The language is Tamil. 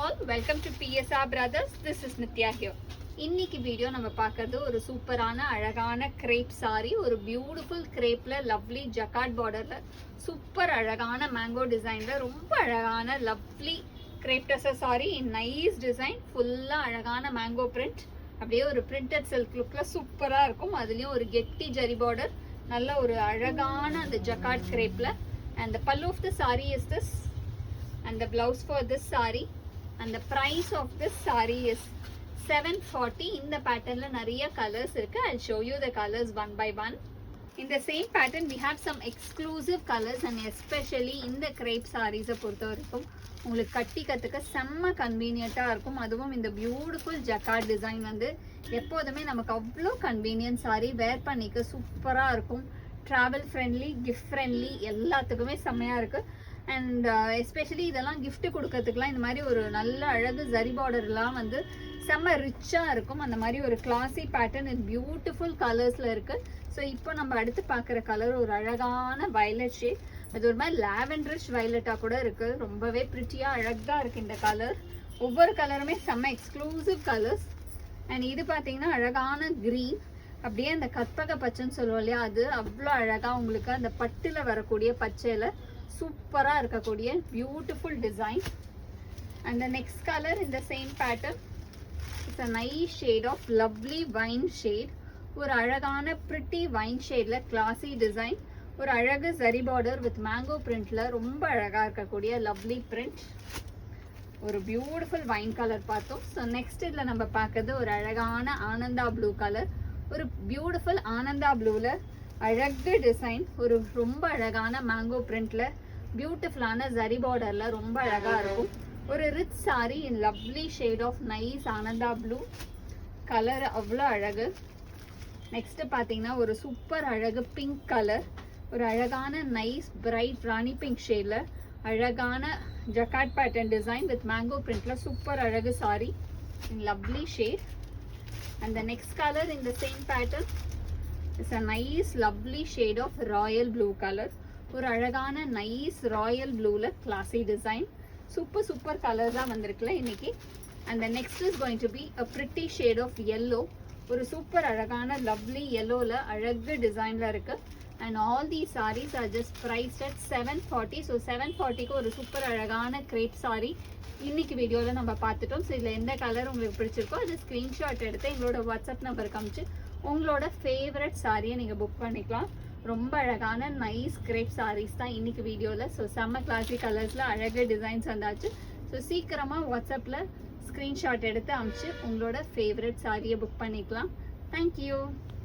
all, welcome to PSR Brothers. This is Nitya here. இன்னைக்கு வீடியோ நம்ம பார்க்கிறது ஒரு சூப்பரான அழகான crepe saree, ஒரு பியூட்டிஃபுல் crepeல lovely jacquard borderல சூப்பர் அழகான mango designல ரொம்ப அழகான lovely crepe tussar saree in nice design, ஃபுல்லா அழகான mango print, அப்படியே ஒரு printed silk lookல சூப்பரா இருக்கும். அதுலயும் ஒரு கெட்டி ஜரி border, நல்ல ஒரு அழகான அந்த jacquard crepeல. And the pallu of the saree is this, and the blouse for this saree, and the price of this saree is 740. in the pattern la nariya colors irukku. I'll show you the colors one by one. In the same pattern we have some exclusive colors, and especially in the crepe sarees பொறுத்தவரைக்கும் உங்களுக்கு கட்டிக்கிறதுக்கு செம்ம கன்வீனியன்ட்டா இருக்கும். அதுவும் இந்த பியூட்டிஃபுல் ஜக்கார்ட் டிசைன் வந்து எப்போதுமே நமக்கு அவ்வளோ கன்வீனியன்ட் சாரி வேர் பண்ணிக்க சூப்பரா இருக்கும். ட்ராவல் ஃப்ரெண்ட்லி, கிஃப்ட் ஃப்ரெண்ட்லி, எல்லாத்துக்குமே செம்மையா இருக்கு. அண்ட் எஸ்பெஷலி இதெல்லாம் கிஃப்ட் கொடுக்கறதுக்குலாம் இந்த மாதிரி ஒரு நல்ல அழகு ஜரி பார்டர்லாம் வந்து செம்ம ரிச்சாக இருக்கும். அந்த மாதிரி ஒரு கிளாசி பேட்டர்ன் இன் பியூட்டிஃபுல் கலர்ஸில் இருக்குது. ஸோ இப்போ நம்ம அடுத்து பார்க்குற கலர் ஒரு அழகான வயலட் ஷேட். அது ஒரு மாதிரி லாவெண்டரிஷ் வயலட்டாக கூட இருக்குது. ரொம்பவே ப்ரிட்டியாக அழகாக இருக்குது இந்த கலர். ஒவ்வொரு கலருமே செம்ம எக்ஸ்க்ளூசிவ் கலர்ஸ். அண்ட் இது பார்த்தீங்கன்னா அழகான க்ரீன், அப்படியே அந்த கற்பக பச்சைன்னு சொல்லுவோம் இல்லையா, அது அவ்வளோ அழகாக உங்களுக்கு அந்த பட்டில் வரக்கூடிய பச்சையில் சூப்பராக இருக்கக்கூடிய beautiful design. And the next colour in the same pattern, it's a nice shade of lovely wine shade. ஒரு அழகான pretty wine shadeல classy design, ஒரு அழகு zari border with mango printல ரொம்ப அழகா இருக்கக்கூடிய lovely print. ஒரு பியூட்டிஃபுல் வைன் கலர் பார்த்தோம். ஸோ நெக்ஸ்ட் இதில் நம்ம பார்க்கறது ஒரு அழகான ஆனந்தா ப்ளூ கலர். ஒரு பியூட்டிஃபுல் ஆனந்தா ப்ளூவில் அழகு டிசைன், ஒரு ரொம்ப அழகான மேங்கோ பிரிண்ட்ல பியூட்டிஃபுல்லான ஜரி பார்டர்ல ரொம்ப அழகா இருக்கும். ஒரு rich sari in lovely shade of nice Ananda blue colour, அவ்வளோ அழகு. நெக்ஸ்ட் பார்த்தீங்கன்னா ஒரு சூப்பர் அழகு பிங்க் கலர், ஒரு அழகான நைஸ் பிரைட் ராணி பிங்க் ஷேட்ல அழகான jacquard pattern design with mango பிரிண்ட்ல சூப்பர் அழகு sari in lovely shade. And the next color in the same pattern is a nice lovely shade of royal blue color. ஒரு அழகான நைஸ் ராயல் ப்ளூல கிளாசி டிசைன். சூப்பர் கலர்ஸா வந்திருக்குல இன்னைக்கு. And the next is going to be a pretty shade of yellow. ஒரு சூப்பர் அழகான லவ்லி yellowல அழகு டிசைன்ல இருக்கு. And all these sarees are just priced at 740. So 740க்கு ஒரு சூப்பர் அழகான crepe saree இன்னைக்கு வீடியோல நம்ம பார்த்துட்டோம். ஸோ இதில் எந்த கலர் உங்களுக்கு பிடிச்சிருக்கோ அது ஸ்க்ரீன்ஷாட் எடுத்து எங்களோட வாட்ஸ்அப் நம்பர் காமிச்சு உங்களோட ஃபேவரட் சாரியை நீங்கள் புக் பண்ணிக்கலாம். ரொம்ப அழகான நைஸ் கிரேப் சாரீஸ் தான் இன்னைக்கு வீடியோவில். ஸோ செம்ம கிளாசிக் கலர்ஸில் அழகு டிசைன்ஸ் வந்தாச்சு. ஸோ சீக்கிரமாக வாட்ஸ்அப்பில் ஸ்க்ரீன்ஷாட் எடுத்து அமிச்சு உங்களோட ஃபேவரட் சாரியை புக் பண்ணிக்கலாம். தேங்க்யூ.